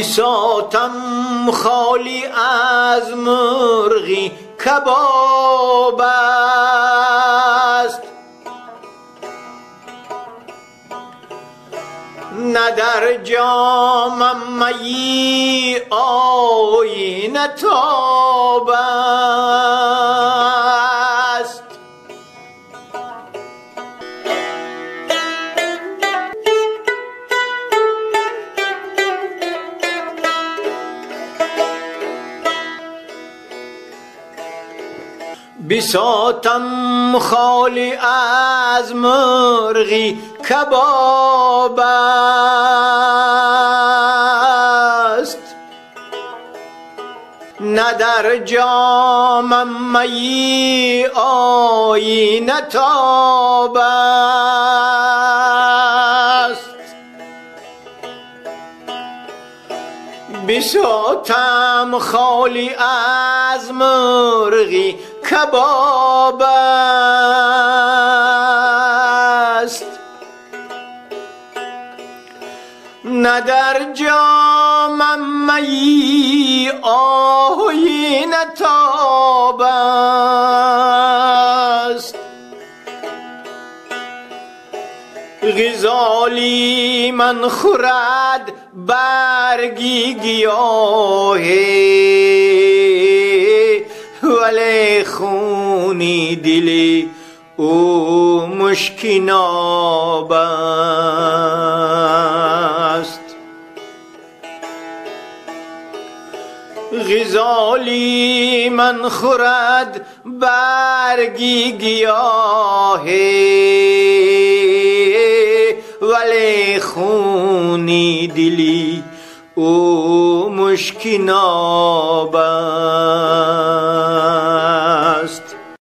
بساطم خالی از مرغی کباب است، نه در جامم می آیینه تاب است. بساطم خالی از مرغی کباب است، نه در جامم می آیینه تاب است. بساطم خالی از مرغی کباب است، نه در جامم می آیینه تاب است. غزالی من خورد برگی گیاهی، ولی خونی دلی او مشکیناب است. غزالی من خورد برگی گیاهی، ولی خونی دلی او مشکیناب است.